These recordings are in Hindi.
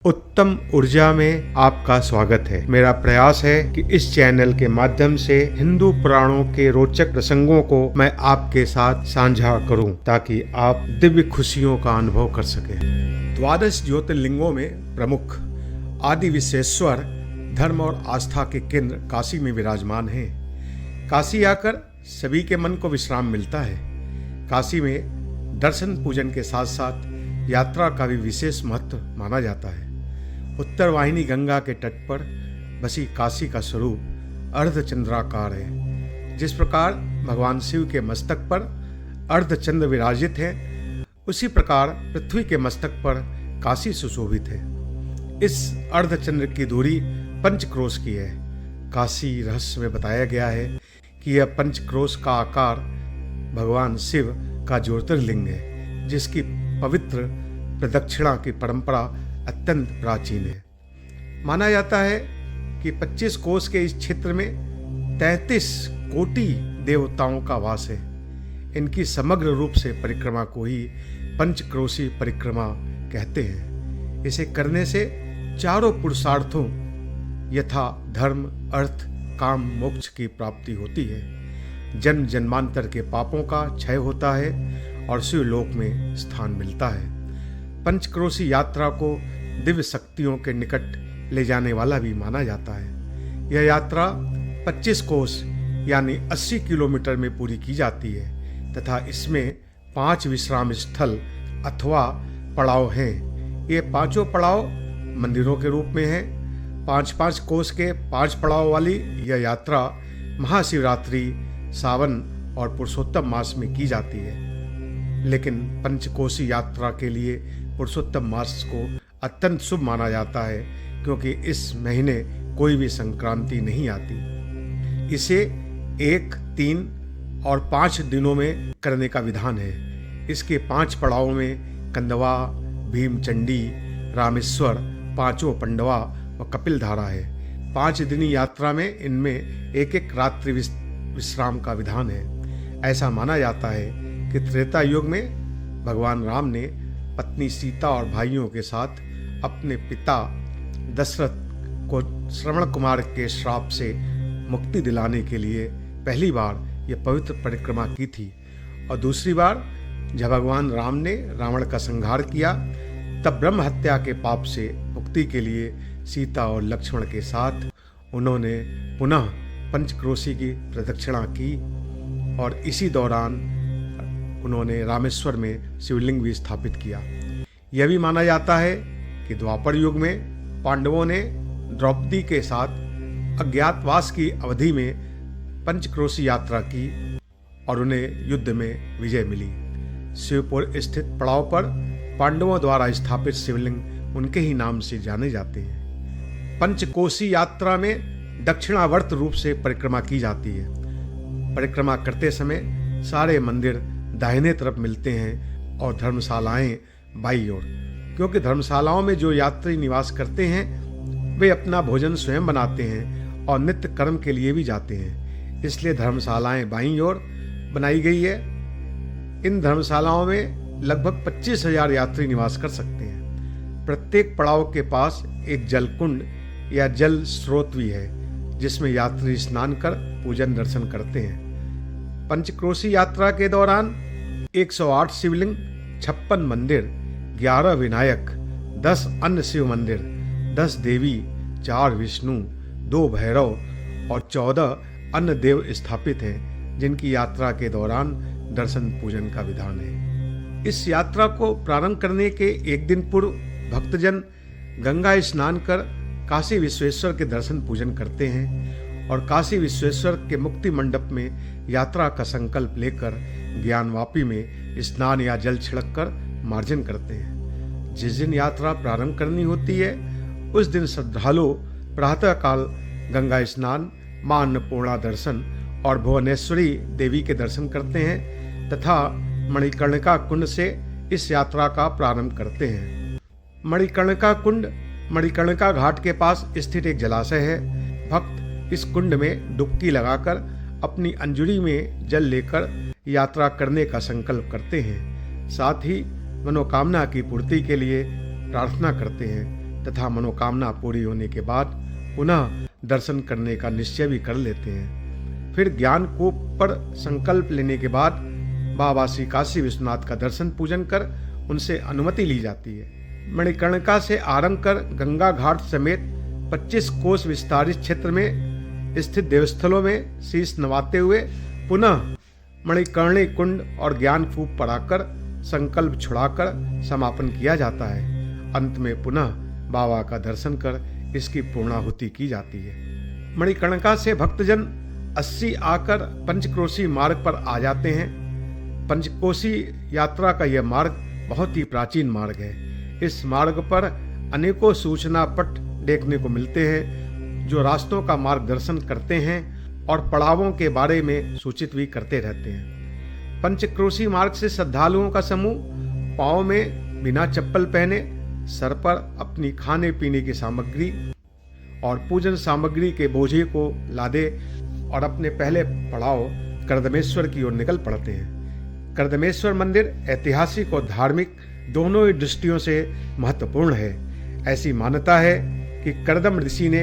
उत्तम ऊर्जा में आपका स्वागत है। मेरा प्रयास है कि इस चैनल के माध्यम से हिंदू पुराणों के रोचक प्रसंगों को मैं आपके साथ साझा करूं ताकि आप दिव्य खुशियों का अनुभव कर सकें। द्वादश ज्योतिर्लिंगों में प्रमुख आदि विश्वेश्वर धर्म और आस्था के केंद्र काशी में विराजमान हैं। काशी आकर सभी के मन को विश्राम मिलता है। काशी में दर्शन पूजन के साथ साथ यात्रा का भी विशेष महत्व माना जाता है। उत्तर वाहिनी गंगा के तट पर बसी काशी का स्वरूप अर्धचंद्राकार है। जिस प्रकार भगवान शिव के मस्तक पर अर्धचंद्र विराजित है, उसी प्रकार पृथ्वी के मस्तक पर काशी सुशोभित है। इस अर्धचंद्र की दूरी 5 क्रोश की है। काशी रहस्य में बताया गया है कि यह 5 क्रोश का आकार भगवान शिव का ज्योतिर्लिंग है, जिसकी पवित्र प्रदक्षिणा की परंपरा अत्यंत प्राचीन है। माना जाता है कि 25 कोस के इस क्षेत्र में 33 कोटि देवताओं का वास है। इनकी समग्र रूप से परिक्रमा को ही पंचक्रोशी परिक्रमा कहते हैं। इसे करने से चारों पुरुषार्थों यथा धर्म, अर्थ, काम, मोक्ष की प्राप्ति होती है। जन्म जन्मांतर के पापों का क्षय होता है और शिवलोक में स्थान मिलता है। पंचक्रोशी यात्रा को दिव्य शक्तियों के निकट ले जाने वाला भी माना जाता है। यह यात्रा 25 कोस यानी 80 किलोमीटर में पूरी की जाती है तथा इसमें 5 विश्राम स्थल अथवा पड़ाव हैं। ये पांचों पड़ाव मंदिरों के रूप में हैं। 5-5 कोस के 5 पड़ाव वाली यह यात्रा महाशिवरात्रि, सावन और पुरुषोत्तम मास में की जाती है। लेकिन पंचकोशी यात्रा के लिए पुरुषोत्तम मास को अत्यंत शुभ माना जाता है, क्योंकि इस महीने कोई भी संक्रांति नहीं आती। इसे 1, 3 और 5 दिनों में करने का विधान है। इसके 5 पड़ावों में कंदवा, भीमचंडी, रामेश्वर, पांचों पंडवा व कपिलधारा है। 5 दिनी यात्रा में इनमें एक रात्रि विश्राम का विधान है। ऐसा माना जाता है कि त्रेता युग में भगवान राम ने पत्नी सीता और भाइयों के साथ अपने पिता दशरथ को श्रवण कुमार के श्राप से मुक्ति दिलाने के लिए पहली बार यह पवित्र परिक्रमा की थी, और दूसरी बार जब भगवान राम ने रावण का संहार किया, तब ब्रह्म हत्या के पाप से मुक्ति के लिए सीता और लक्ष्मण के साथ उन्होंने पुनः पंचक्रोशी की प्रदक्षिणा की, और इसी दौरान उन्होंने रामेश्वर में शिवलिंग भी स्थापित किया। यह भी माना जाता है कि द्वापर युग में पांडवों ने द्रौपदी के साथ अज्ञातवास की अवधि में पंचक्रोशी यात्रा की और उन्हें युद्ध में विजय मिली। शिवपुर स्थित पड़ाव पर पांडवों द्वारा स्थापित शिवलिंग उनके ही नाम से जाने जाते हैं। पंचकोशी यात्रा में दक्षिणावर्त रूप से परिक्रमा की जाती है। परिक्रमा करते समय सारे मंदिर दाहिने तरफ मिलते हैं और धर्मशालाएं बाईं ओर, क्योंकि धर्मशालाओं में जो यात्री निवास करते हैं वे अपना भोजन स्वयं बनाते हैं और नित्य कर्म के लिए भी जाते हैं। इसलिए धर्मशालाएं बाईं ओर बनाई गई है। इन धर्मशालाओं में लगभग 25,000 यात्री निवास कर सकते हैं। प्रत्येक पड़ाव के पास एक जलकुंड या जल स्रोत भी है, जिसमें यात्री स्नान कर पूजन दर्शन करते हैं। पंचक्रोशी यात्रा के दौरान 108 शिवलिंग, 56 मंदिर, 11 विनायक, 10 अन्य शिव मंदिर, 10 देवी, 4 विष्णु, 2 भैरव और 14 अन्य देव स्थापित हैं, जिनकी यात्रा के दौरान दर्शन पूजन का विधान है। इस यात्रा को प्रारंभ करने के एक दिन पूर्व भक्तजन गंगा स्नान कर काशी विश्वेश्वर के दर्शन पूजन करते हैं और काशी विश्वेश्वर के मुक्ति मंडप में यात्रा का संकल्प लेकर ज्ञानवापी में स्नान या जल छिड़क कर मार्जन करते हैं। जिस दिन यात्रा प्रारंभ करनी होती है, उस दिन श्रद्धालु प्रातःकाल गंगा स्नान, मां अन्नपूर्णा दर्शन और भुवनेश्वरी देवी के दर्शन करते हैं तथा मणिकर्णिका कुंड से इस यात्रा का प्रारंभ करते हैं। मणिकर्णिका कुंड मणिकर्णिका घाट के पास स्थित एक जलाशय है। भक्त इस कुंड में डुबकी लगाकर अपनी अंजुरी में जल लेकर यात्रा करने का संकल्प करते हैं। साथ ही मनोकामना की पूर्ति के लिए प्रार्थना करते हैं। तथा मनोकामना पूरी होने के बाद पुनः दर्शन करने का निश्चय भी कर लेते हैं। फिर ज्ञानकूप पर संकल्प लेने के बाद बाबा श्री काशी विश्वनाथ का दर्शन पूजन कर उनसे अनुमति ली जाती है। मणिकर्णिका से आरंभ कर गंगा घाट समेत 25 कोस विस्तारित क्षेत्र में स्थित देवस्थलों में शीश नवाते हुए पुनः मणिकर्णी कुंड और ज्ञानकूप पर आकर संकल्प छुड़ाकर समापन किया जाता है। अंत में पुनः बाबा का दर्शन कर इसकी पूर्णाहुति की जाती है। मणिकर्णिका से भक्तजन 80 आकर पंचक्रोशी मार्ग पर आ जाते हैं। पंचकोशी यात्रा का यह मार्ग बहुत ही प्राचीन मार्ग है। इस मार्ग पर अनेकों सूचना पट देखने को मिलते हैं जो रास्तों का मार्गदर्शन करते हैं और पड़ावों के बारे में सूचित भी करते रहते हैं। पंचक्रोशी मार्ग से श्रद्धालुओं का समूह पांव में बिना चप्पल पहने सर पर अपनी खाने पीने की सामग्री और पूजन सामग्री के बोझे को लादे और अपने पहले पड़ाव कर्दमेश्वर की ओर निकल पड़ते हैं। कर्दमेश्वर मंदिर ऐतिहासिक और धार्मिक दोनों ही दृष्टियों से महत्वपूर्ण है। ऐसी मान्यता है कि कर्दम ऋषि ने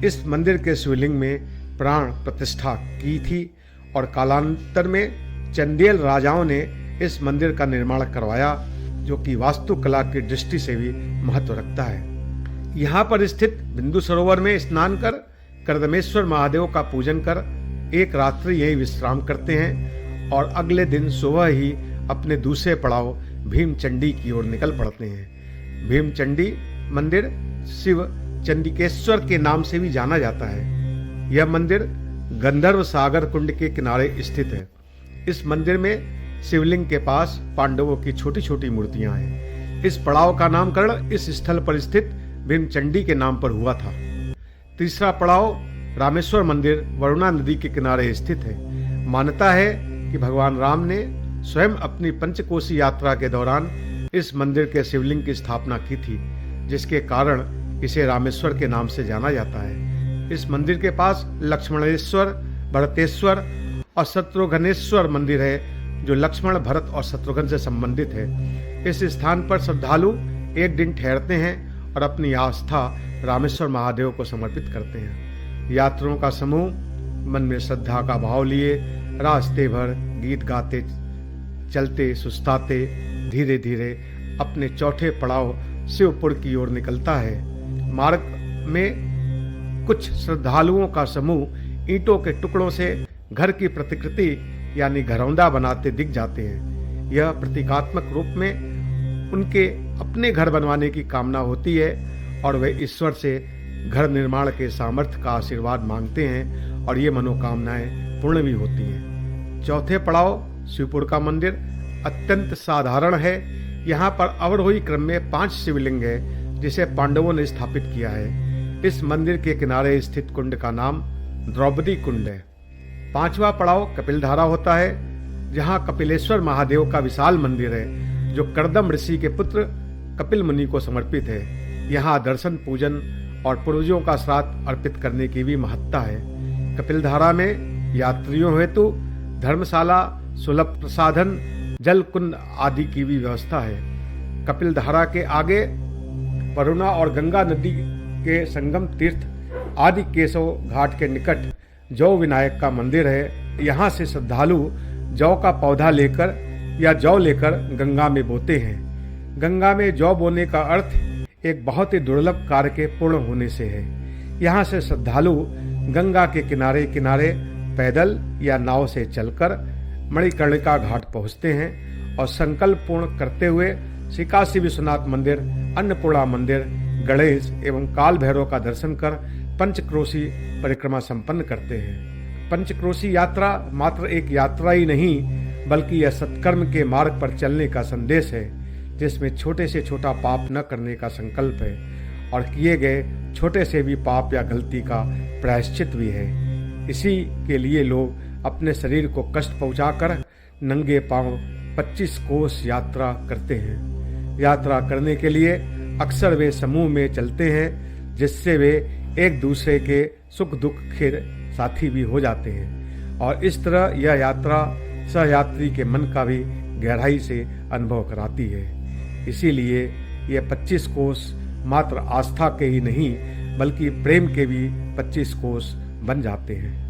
इस मंदिर के शिवलिंग में प्राण प्रतिष्ठा की थी और कालांतर में चंदेल राजाओं ने इस मंदिर का निर्माण करवाया, जो कि वास्तुकला की दृष्टि से भी महत्व रखता है। यहाँ पर स्थित बिंदु सरोवर में स्नान कर कर्दमेश्वर महादेव का पूजन कर एक रात्रि यही विश्राम करते हैं और अगले दिन सुबह ही अपने दूसरे पड़ाव भीमचंडी की ओर निकल पड़ते हैं। भीमचंडी मंदिर शिव चंडिकेश्वर के नाम से भी जाना जाता है। यह मंदिर गंधर्व सागर कुंड के किनारे स्थित है। इस मंदिर में शिवलिंग के पास पांडवों की छोटी छोटी मूर्तियां हैं। इस पड़ाव का नामकरण इस स्थल पर स्थित भीमचंडी के नाम पर हुआ था। तीसरा पड़ाव रामेश्वर मंदिर वरुणा नदी के किनारे स्थित है। मान्यता है कि भगवान राम ने स्वयं अपनी पंचकोशी यात्रा के दौरान इस मंदिर के शिवलिंग की स्थापना की थी, जिसके कारण इसे रामेश्वर के नाम से जाना जाता है। इस मंदिर के पास लक्ष्मणेश्वर, भरतेश्वर और शत्रुघ्नेश्वर मंदिर है, जो लक्ष्मण, भरत और शत्रुघ्न से संबंधित है। इस स्थान पर श्रद्धालु एक दिन ठहरते हैं और अपनी आस्था रामेश्वर महादेव को समर्पित करते हैं। यात्रियों का समूह मन में श्रद्धा का भाव लिए रास्ते भर गीत गाते चलते सुस्ताते धीरे धीरे अपने चौथे पड़ाव शिवपुर की ओर निकलता है। मार्ग में कुछ श्रद्धालुओं का समूह ईंटों के टुकड़ों से घर की प्रतिकृति यानी घरौंदा बनाते दिख जाते हैं। यह प्रतीकात्मक रूप में उनके अपने घर बनवाने की कामना होती है और वे ईश्वर से घर निर्माण के सामर्थ्य का आशीर्वाद मांगते हैं और ये मनोकामनाएं पूर्ण भी होती हैं। चौथे पड़ाव शिवपुर का मंदिर अत्यंत साधारण है। यहाँ पर अवरोही क्रम में 5 शिवलिंग है, जिसे पांडवों ने स्थापित किया है। इस मंदिर के किनारे स्थित कुंड का नाम द्रौपदी कुंड है। 5वां पड़ाव कपिलधारा होता है, जहाँ कपिलेश्वर महादेव का विशाल मंदिर है, जो कर्दम ऋषि के पुत्र कपिल मुनि को समर्पित है। यहाँ दर्शन पूजन और पूर्वजों का श्राद्ध अर्पित करने की भी महत्ता है। कपिलधारा में यात्रियों हेतु धर्मशाला, सुलभ प्रसाधन, जल कुंड आदि की भी व्यवस्था है। कपिलधारा के आगे वरुणा और गंगा नदी के संगम तीर्थ आदि केशव घाट के निकट जौ विनायक का मंदिर है। यहाँ से श्रद्धालु जौ का पौधा लेकर या जौ लेकर गंगा में बोते हैं। गंगा में जौ बोने का अर्थ एक बहुत ही दुर्लभ कार्य के पूर्ण होने से है। यहाँ से श्रद्धालु गंगा के किनारे किनारे पैदल या नाव से चलकर मणिकर्णिका घाट पहुँचते हैं और संकल्प पूर्ण करते हुए श्री काशी विश्वनाथ मंदिर, अन्नपूर्णा मंदिर, गणेश एवं काल भैरव का दर्शन कर पंचक्रोशी परिक्रमा संपन्न करते हैं। पंचक्रोशी यात्रा मात्र एक यात्रा ही नहीं, बल्कि यह सत्कर्म के मार्ग पर चलने का संदेश है, जिसमें छोटे से छोटा पाप न करने का संकल्प है और किए गए छोटे से भी पाप या गलती का प्रायश्चित भी है। इसी के लिए लोग अपने शरीर को कष्ट पहुंचाकर नंगे पांव 25 कोस यात्रा करते हैं। यात्रा करने के लिए अक्सर वे समूह में चलते हैं, जिससे वे एक दूसरे के सुख दुख के साथी भी हो जाते हैं और इस तरह यह यात्रा सहयात्री के मन का भी गहराई से अनुभव कराती है। इसीलिए यह 25 कोस मात्र आस्था के ही नहीं बल्कि प्रेम के भी 25 कोष बन जाते हैं।